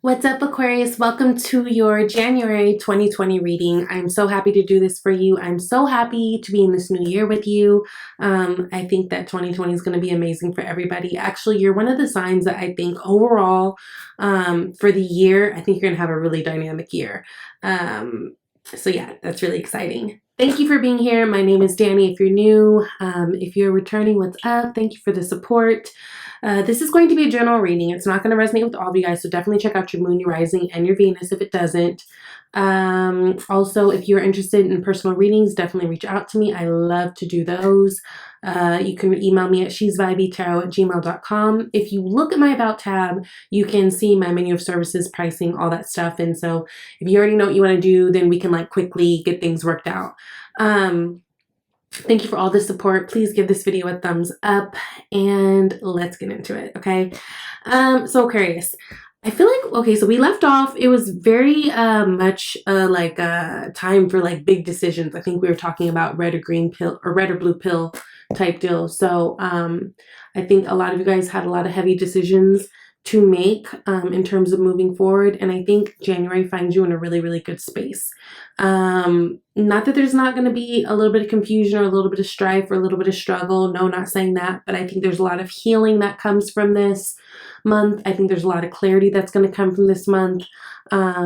What's up, Aquarius? Welcome to your January 2020 reading. I'm so happy to do this for you. I'm so happy to be in this new year with you. I think that 2020 is going to be amazing for everybody. Actually, you're one of the signs that I think overall for the year, I think you're going to have a really dynamic year. So yeah, that's really exciting. Thank you for being here. My name is Danny. If you're new, if you're returning, what's up? Thank you for the support. This is going to be a general reading. It's not going to resonate with all of you guys, so definitely check out your moon, your rising, and your Venus if it doesn't. Also, if you're interested in personal readings, definitely reach out to me. I love to do those. You can email me at shesvibeytarot@gmail.com. If you look at my About tab, you can see my menu of services, pricing, all that stuff. And so if you already know what you want to do, then we can like quickly get things worked out. Thank you for all the support. Please give this video a thumbs up and let's get into it, okay? So Aquarius, I feel like, okay, so we left off, it was very much like time for like big decisions. I think we were talking about red or green pill or red or blue pill type deal. So I think a lot of you guys had a lot of heavy decisions to make in terms of moving forward. And I think January finds you in a really, really good space. Not that there's not going to be a little bit of confusion or a little bit of strife or a little bit of struggle. No, not saying that. But I think there's a lot of healing that comes from this month. I think there's a lot of clarity that's going to come from this month. I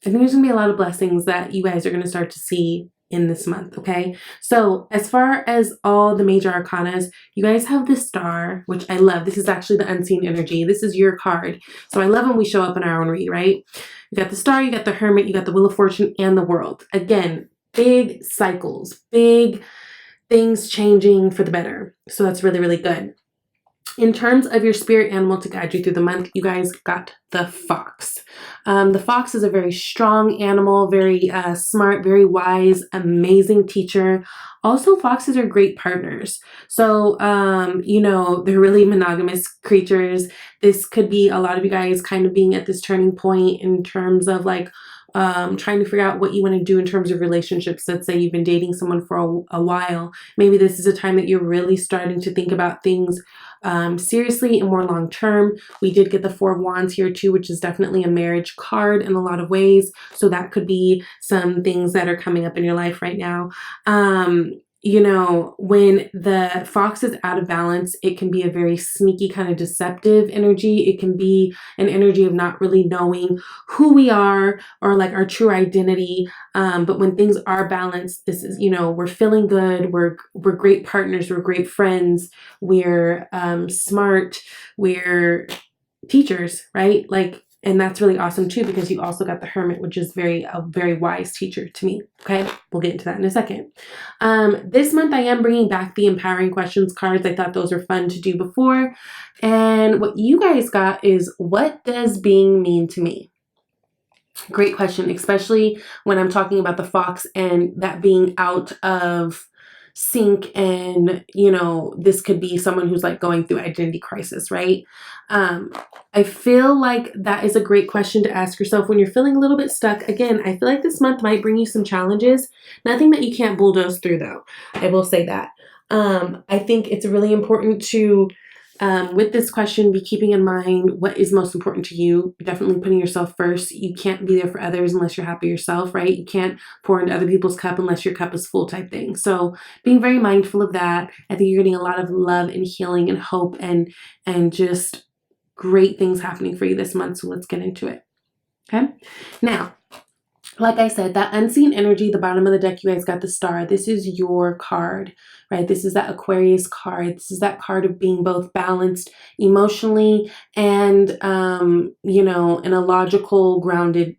think there's going to be a lot of blessings that you guys are going to start to see in this month, okay? So as far as all the major arcanas, you guys have the star, which I love. This is actually the unseen energy. This is your card. So I love when we show up in our own read, right? You got the star, you got the hermit, you got the wheel of fortune, and the world. Again, big cycles, big things changing for the better. So that's really, really good. In terms of your spirit animal to guide you through the month, you guys got the fox. The fox is a very strong animal, very smart, very wise, amazing teacher. Also, foxes are great partners. So, you know, they're really monogamous creatures. This could be a lot of you guys kind of being at this turning point in terms of like trying to figure out what you want to do in terms of relationships. Let's say you've been dating someone for a while. Maybe this is a time that you're really starting to think about things seriously and more long term. We did get the Four of Wands here too, which is definitely a marriage card in a lot of ways. So that could be some things that are coming up in your life right now. You know, when the fox is out of balance, it can be a very sneaky kind of deceptive energy. It can be an energy of not really knowing who we are or like our true identity. But when things are balanced, this is, you know, we're feeling good. We're great partners. We're great friends. We're smart. We're teachers, right? Like, and that's really awesome too, because you also got the hermit, which is a very wise teacher to me. Okay, we'll get into that in a second. This month I am bringing back the empowering questions cards. I thought those were fun to do before. And what you guys got is, what does being mean to me? Great question, especially when I'm talking about the fox and that being out of sync. And you know, this could be someone who's like going through identity crisis, right? I feel like that is a great question to ask yourself when you're feeling a little bit stuck. Again, I feel like this month might bring you some challenges. Nothing that you can't bulldoze through though. I will say that. I think it's really important to with this question, be keeping in mind what is most important to you. Definitely putting yourself first. You can't be there for others unless you're happy yourself, right? You can't pour into other people's cup unless your cup is full type thing. So being very mindful of that. I think you're getting a lot of love and healing and hope and just great things happening for you this month. So let's get into it. Okay. Now, like I said, that unseen energy, the bottom of the deck, you guys got the star. This is your card, right? This is that Aquarius card. This is that card of being both balanced emotionally and, you know, in a logical, grounded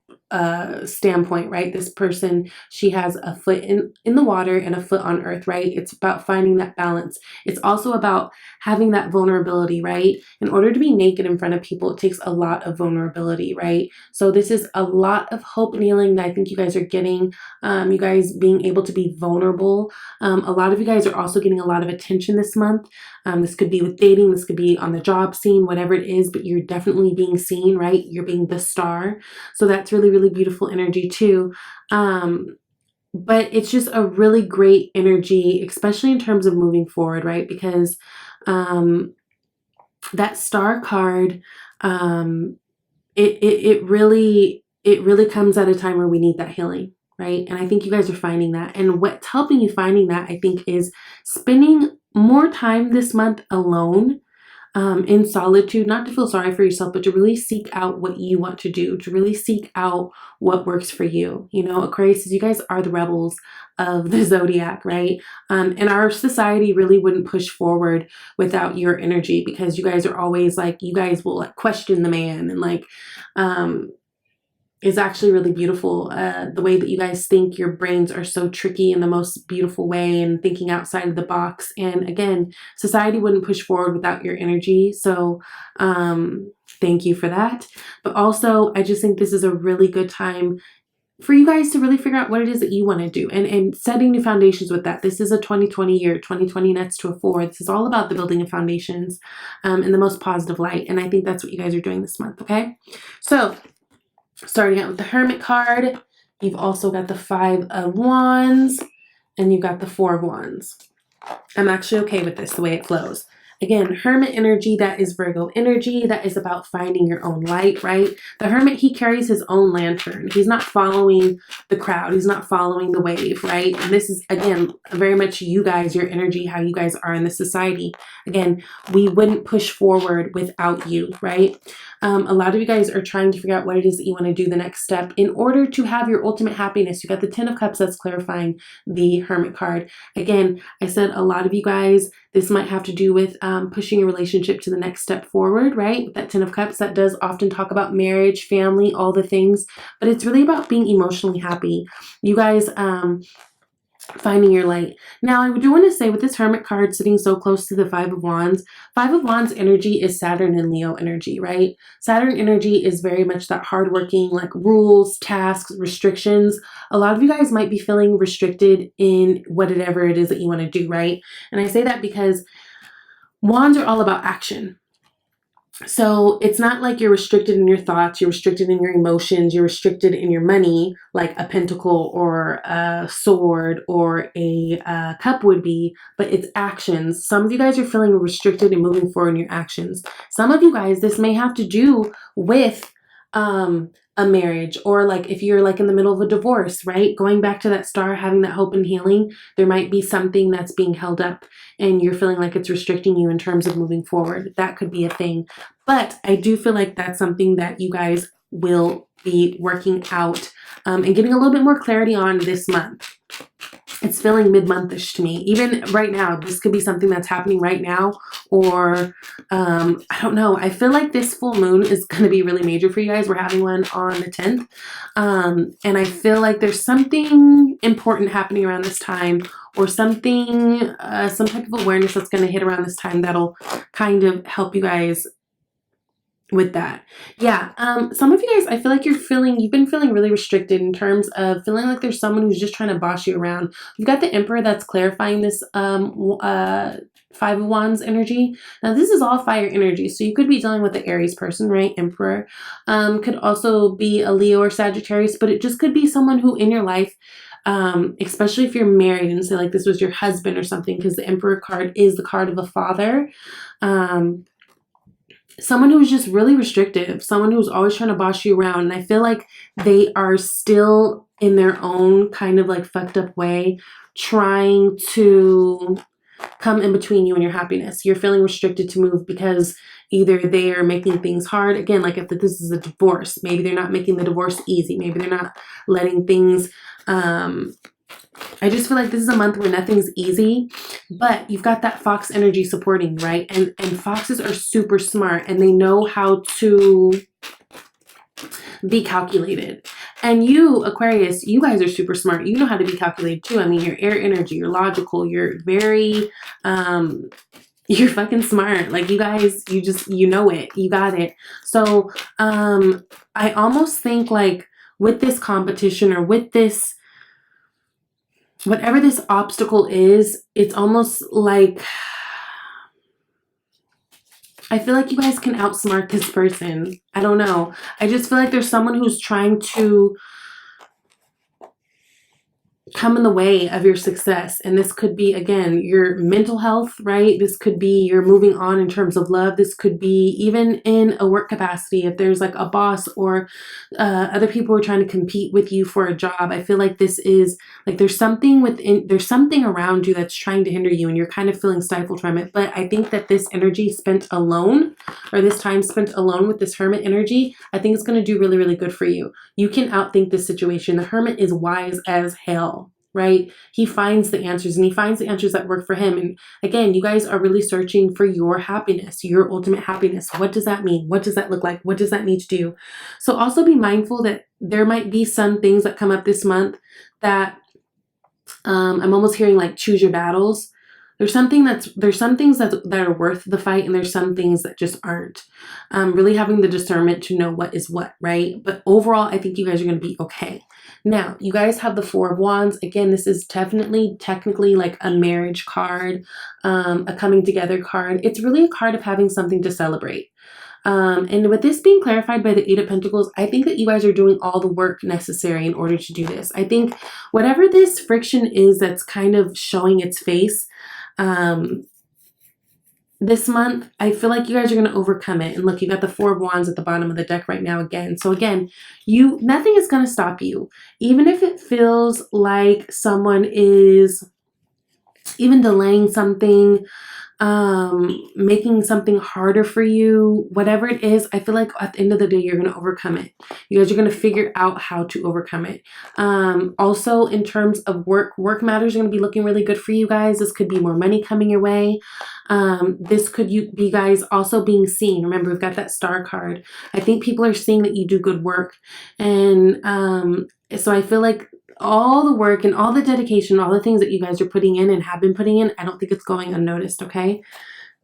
standpoint, right? This person, she has a foot in the water and a foot on earth, right? It's about finding that balance. It's also about having that vulnerability, right? In order to be naked in front of people, it takes a lot of vulnerability, right? So this is a lot of hope and healing that I think you guys are getting. You guys being able to be vulnerable. A lot of you guys are also getting a lot of attention this month. This could be with dating, this could be on the job scene, whatever it is, but you're definitely being seen, right? You're being the star. So that's really, really beautiful energy too. But it's just a really great energy, especially in terms of moving forward, right? Because that star card, it really comes at a time where we need that healing, right? And I think you guys are finding that. And what's helping you finding that, I think, is spending more time this month alone, in solitude, not to feel sorry for yourself, but to really seek out what you want to do, to really seek out what works for you. You know, Aquarius, you guys are the rebels of the zodiac, right? And our society really wouldn't push forward without your energy, because you guys are always like, you guys will like question the man, and like, is actually really beautiful. The way that you guys think, your brains are so tricky in the most beautiful way, and thinking outside of the box. And again, society wouldn't push forward without your energy. So thank you for that. But also, I just think this is a really good time for you guys to really figure out what it is that you want to do, and setting new foundations with that. This is a 2020 year, 2020 nets to a 4. This is all about the building of foundations in the most positive light. And I think that's what you guys are doing this month, okay? So starting out with the Hermit card, you've also got the 5 of Wands, and you've got the 4 of Wands. I'm actually okay with this, the way it flows. Again, Hermit energy, that is Virgo energy. That is about finding your own light, right? The Hermit, he carries his own lantern. He's not following the crowd. He's not following the wave, right? And this is, again, very much you guys, your energy, how you guys are in the society. Again, we wouldn't push forward without you, right? A lot of you guys are trying to figure out what it is that you want to do the next step in order to have your ultimate happiness. You got the 10 of Cups, that's clarifying the Hermit card. Again, I said a lot of you guys, this might have to do with pushing your relationship to the next step forward, right? With that 10 of Cups, that does often talk about marriage, family, all the things, but it's really about being emotionally happy. You guys, finding your light. Now, I do want to say, with this Hermit card sitting so close to the 5 of Wands, 5 of Wands energy is Saturn and Leo energy, right? Saturn energy is very much that hardworking, like rules, tasks, restrictions. A lot of you guys might be feeling restricted in whatever it is that you want to do, right? And I say that because Wands are all about action. So it's not like you're restricted in your thoughts, you're restricted in your emotions, you're restricted in your money, like a pentacle or a sword or a cup would be, but it's actions. Some of you guys are feeling restricted and moving forward in your actions. Some of you guys, this may have to do with a marriage, or like if you're like in the middle of a divorce, right? Going back to that star, having that hope and healing, there might be something that's being held up and you're feeling like it's restricting you in terms of moving forward. That could be a thing. But I do feel like that's something that you guys will be working out and getting a little bit more clarity on this month. It's feeling mid-monthish to me. Even right now, this could be something that's happening right now, or I don't know. I feel like this full moon is going to be really major for you guys. We're having one on the 10th. And I feel like there's something important happening around this time, or something, some type of awareness that's going to hit around this time that'll kind of help you guys with that. Yeah. Some of you guys, I feel like you've been feeling really restricted in terms of feeling like there's someone who's just trying to boss you around. You've got the Emperor that's clarifying this 5 of Wands energy. Now this is all fire energy, so you could be dealing with the Aries person, right? Emperor could also be a Leo or Sagittarius, but it just could be someone who in your life, especially if you're married, and say like this was your husband or something, because the Emperor card is the card of a father. Someone who's just really restrictive, someone who's always trying to boss you around. And I feel like they are still in their own kind of like fucked up way, trying to come in between you and your happiness. You're feeling restricted to move because either they are making things hard. Again, like if this is a divorce, maybe they're not making the divorce easy. Maybe they're not letting things, I just feel like this is a month where nothing's easy, but you've got that fox energy supporting, right? And foxes are super smart, and they know how to be calculated. And you, Aquarius, you guys are super smart. You know how to be calculated too. I mean, you're air energy, you're logical, you're very, you're fucking smart. Like you guys, you know it, you got it. So, I almost think like with this competition, or with this, whatever this obstacle is, it's almost like, I feel like you guys can outsmart this person. I don't know. I just feel like there's someone who's trying to come in the way of your success. And this could be, again, your mental health, right? This could be you're moving on in terms of love. This could be even in a work capacity. If there's like a boss or other people who are trying to compete with you for a job, I feel like this is like there's something around you that's trying to hinder you and you're kind of feeling stifled from it. But I think that this energy spent alone, or this time spent alone with this Hermit energy, I think it's going to do really, really good for you. You can outthink this situation. The Hermit is wise as hell, right? He finds the answers, and he finds the answers that work for him. And again, you guys are really searching for your happiness, your ultimate happiness. What does that mean? What does that look like? What does that need to do? So also be mindful that there might be some things that come up this month that I'm almost hearing like choose your battles. There's some things that are worth the fight, and there's some things that just aren't. Really having the discernment to know what is what, right? But overall, I think you guys are going to be okay. Now, you guys have the Four of Wands. Again, this is definitely technically like a marriage card, a coming together card. It's really a card of having something to celebrate. And with this being clarified by the Eight of Pentacles, I think that you guys are doing all the work necessary in order to do this. I think whatever this friction is that's kind of showing its face, this month, I feel like you guys are going to overcome it. And look, you got the Four of Wands at the bottom of the deck right now again. So again, nothing is going to stop you. Even if it feels like someone is even delaying something, making something harder for you, whatever it is, I feel like at the end of the day, you're going to overcome it. You guys are going to figure out how to overcome it. Also, in terms of work matters are going to be looking really good for you guys. This could be more money coming your way. This could be guys also being seen. Remember, we've got that Star card. I think people are seeing that you do good work. And so I feel like all the work and all the dedication, all the things that you guys are putting in and have been putting in, I don't think it's going unnoticed, okay?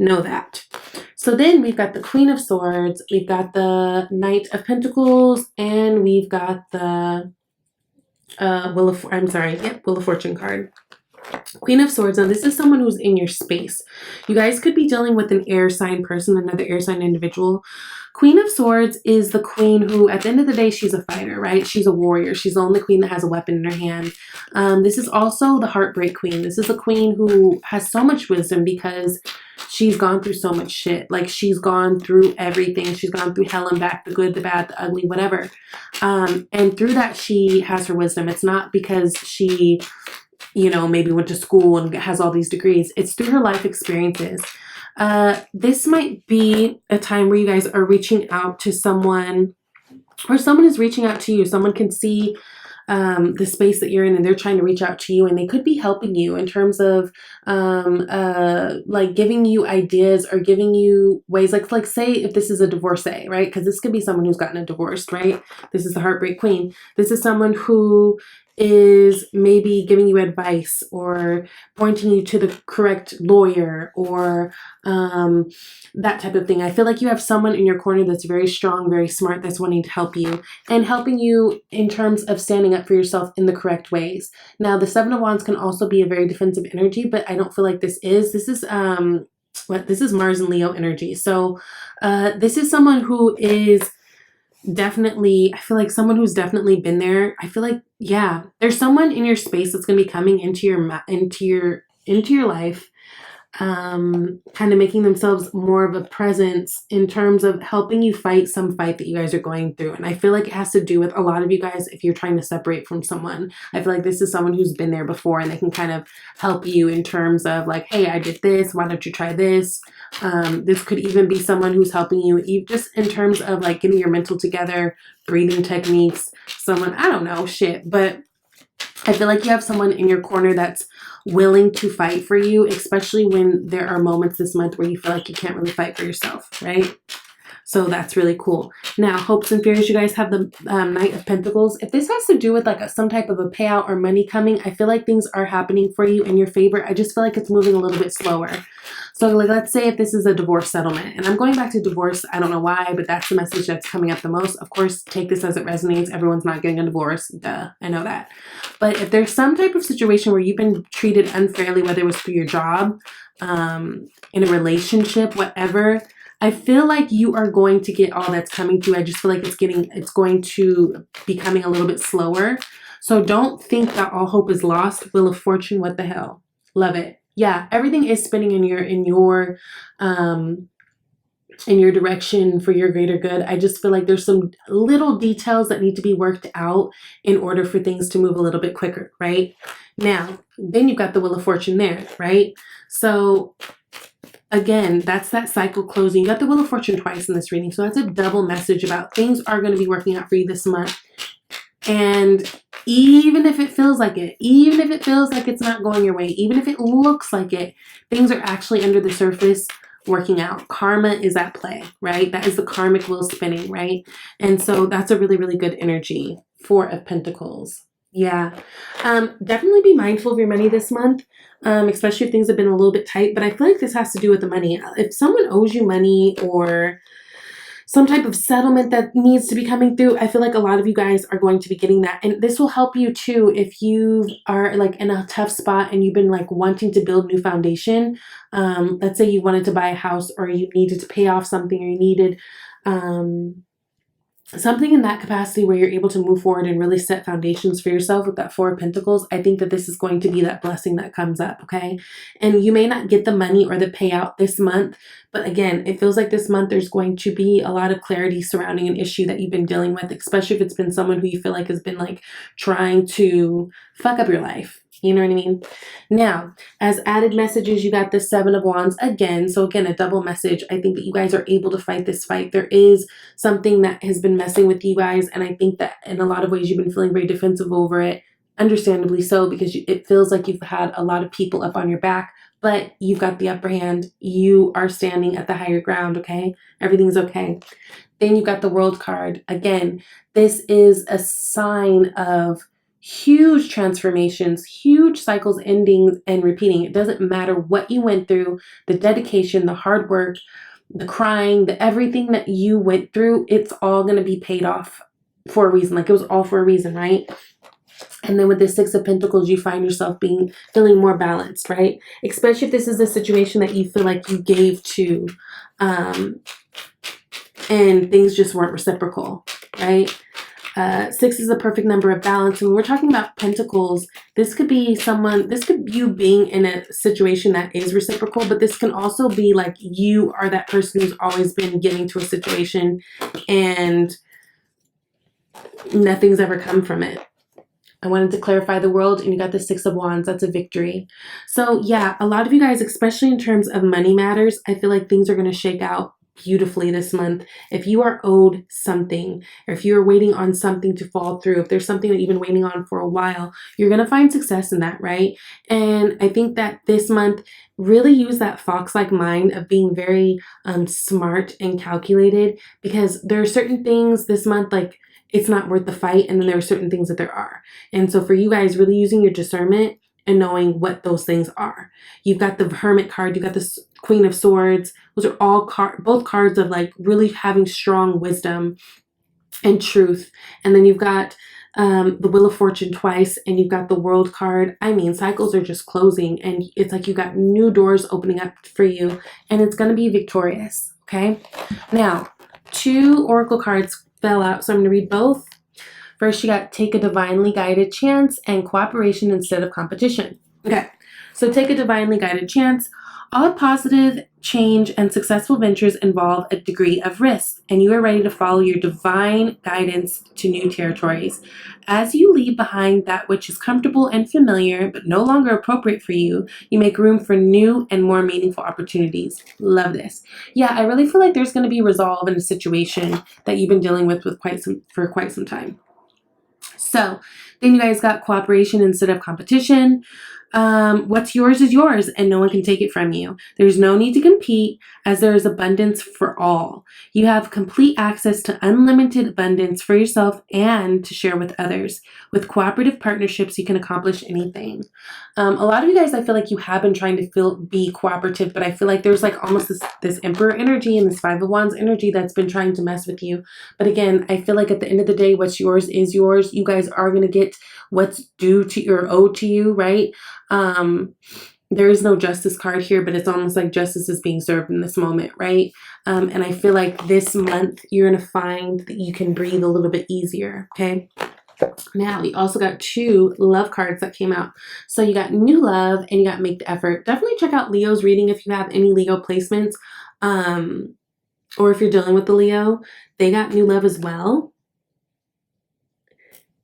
Know that. So then we've got the Queen of Swords, we've got the Knight of Pentacles, and we've got the Wheel of Fortune card. Queen of Swords. Now, this is someone who's in your space. You guys could be dealing with an air sign person, another air sign individual. Queen of Swords is the queen who, at the end of the day, she's a fighter, right? She's a warrior. She's the only queen that has a weapon in her hand. This is also the Heartbreak Queen. This is a queen who has so much wisdom because she's gone through so much shit. Like, she's gone through everything. She's gone through hell and back, the good, the bad, the ugly, whatever. And through that, she has her wisdom. It's not because she, you know, maybe went to school and has all these degrees. It's through her life experiences. This might be a time where you guys are reaching out to someone, or someone is reaching out to you. Someone can see the space that you're in and they're trying to reach out to you, and they could be helping you in terms of like giving you ideas or giving you ways, like say if this is a divorcee, right? Because this could be someone who's gotten a divorce, right? This is the Heartbreak Queen. This is someone who is maybe giving you advice or pointing you to the correct lawyer or that type of thing. I feel like you have someone in your corner that's very strong, very smart, that's wanting to help you and helping you in terms of standing up for yourself in the correct ways. Now, the Seven of Wands can also be a very defensive energy, but I don't feel like this is Mars and Leo energy. So this is someone who is definitely, I feel like someone who's definitely been there. I feel like, yeah, there's someone in your space that's going to be coming into your life, kind of making themselves more of a presence in terms of helping you fight some fight that you guys are going through. And I feel like it has to do with a lot of you guys, if you're trying to separate from someone, I feel like this is someone who's been there before and they can kind of help you in terms of like, hey, I did this, why don't you try this? This could even be someone who's helping you just in terms of like getting your mental together, breathing techniques, someone, I don't know, shit. But I feel like you have someone in your corner that's willing to fight for you, especially when there are moments this month where you feel like you can't really fight for yourself, right? So that's really cool. Now, hopes and fears, you guys have the Knight of Pentacles. If this has to do with like some type of a payout or money coming, I feel like things are happening for you in your favor. I just feel like it's moving a little bit slower. So like, let's say if this is a divorce settlement, and I'm going back to divorce, I don't know why, but that's the message that's coming up the most. Of course, take this as it resonates. Everyone's not getting a divorce. Duh, I know that. But if there's some type of situation where you've been treated unfairly, whether it was through your job, in a relationship, whatever, I feel like you are going to get all that's coming to you. I just feel like it's going to be coming a little bit slower. So don't think that all hope is lost. Wheel of Fortune, what the hell? Love it. Yeah, everything is spinning in your direction for your greater good. I just feel like there's some little details that need to be worked out in order for things to move a little bit quicker, right? Now, then you've got the Wheel of Fortune there, right? So again, that's that cycle closing. You got the Wheel of Fortune twice in this reading. So that's a double message about things are going to be working out for you this month. And even if it feels like it, even if it feels like it's not going your way, even if it looks like it, things are actually under the surface working out. Karma is at play, right? That is the karmic wheel spinning, right? And so that's a really, really good energy. Four of Pentacles. Yeah. Definitely be mindful of your money this month, especially if things have been a little bit tight. But I feel like this has to do with the money. If someone owes you money or some type of settlement that needs to be coming through, I feel like a lot of you guys are going to be getting that. And this will help you too if you are like in a tough spot and you've been like wanting to build new foundation. Let's say you wanted to buy a house or you needed to pay off something or you needed something in that capacity where you're able to move forward and really set foundations for yourself with that Four of Pentacles. I think that this is going to be that blessing that comes up, okay? And you may not get the money or the payout this month, but again, it feels like this month there's going to be a lot of clarity surrounding an issue that you've been dealing with, especially if it's been someone who you feel like has been like trying to fuck up your life. You know what I mean? Now, as added messages, you got the Seven of Wands again. So again, a double message. I think that you guys are able to fight this fight. There is something that has been messing with you guys. And I think that in a lot of ways, you've been feeling very defensive over it. Understandably so, because it feels like you've had a lot of people up on your back, but you've got the upper hand. You are standing at the higher ground, okay? Everything's okay. Then you've got the World card. Again, this is a sign of huge transformations, huge cycles ending and repeating. It doesn't matter what you went through, the dedication, the hard work, the crying, the everything that you went through, it's all going to be paid off for a reason. Like it was all for a reason, right? And then with the Six of Pentacles, you find yourself feeling more balanced, right? Especially if this is a situation that you feel like you gave to, and things just weren't reciprocal, right? Six is a perfect number of balance. And when we're talking about Pentacles, this could be you being in a situation that is reciprocal, but this can also be like you are that person who's always been giving to a situation and nothing's ever come from it. I wanted to clarify the World, and you got the Six of Wands. That's a victory. So yeah, a lot of you guys, especially in terms of money matters, I feel like things are going to shake out beautifully this month. If you are owed something, or if you're waiting on something to fall through, if there's something that you've been waiting on for a while, you're going to find success in that, right? And I think that this month, really use that fox-like mind of being very smart and calculated, because there are certain things this month, like it's not worth the fight, and then there are certain things that there are. And so for you guys, really using your discernment and knowing what those things are. You've got the Hermit card, you got the Queen of Swords. Those are all both cards of like really having strong wisdom and truth. And then you've got the Wheel of Fortune twice, and you've got the World card. I mean, cycles are just closing, and it's like you got new doors opening up for you, and it's going to be victorious, okay? Now, two Oracle cards fell out, so I'm going to read both. First, you got Take a Divinely Guided Chance and Cooperation Instead of Competition. Okay, so take a divinely guided chance. All positive change and successful ventures involve a degree of risk, and you are ready to follow your divine guidance to new territories. As you leave behind that which is comfortable and familiar, but no longer appropriate for you, you make room for new and more meaningful opportunities. Love this. Yeah, I really feel like there's going to be resolve in a situation that you've been dealing with for quite some time. So then you guys got Cooperation Instead of Competition. What's yours is yours, and no one can take it from you. There's no need to compete, as there is abundance for all. You have complete access to unlimited abundance for yourself and to share with others. With cooperative partnerships, you can accomplish anything. A lot of you guys, I feel like you have been trying to be cooperative, but I feel like there's like almost this Emperor energy and this Five of Wands energy that's been trying to mess with you. But again, I feel like at the end of the day, what's yours is yours. You guys are going to get what's due to or owed to you, right? There is no justice card here, but it's almost like justice is being served in this moment, right? And I feel like this month you're going to find that you can breathe a little bit easier, okay? Now, we also got 2 love cards that came out. So you got new love and you got make the effort. Definitely check out Leo's reading if you have any Leo placements. Or if you're dealing with the Leo, they got new love as well.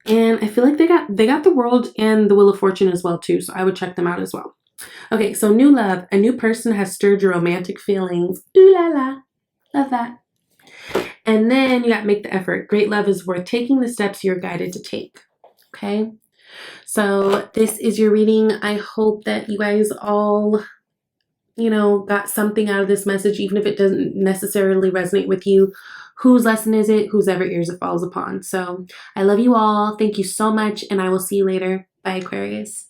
And I feel like they got the World and the Wheel of Fortune as well too. So I would check them out as well. Okay, so new love. A new person has stirred your romantic feelings. Ooh la la. Love that. And then you got make the effort. Great love is worth taking the steps you're guided to take. Okay. So this is your reading. I hope that you guys all, got something out of this message, even if it doesn't necessarily resonate with you. Whose lesson is it? Whose ever ears it falls upon. So I love you all. Thank you so much. And I will see you later. Bye, Aquarius.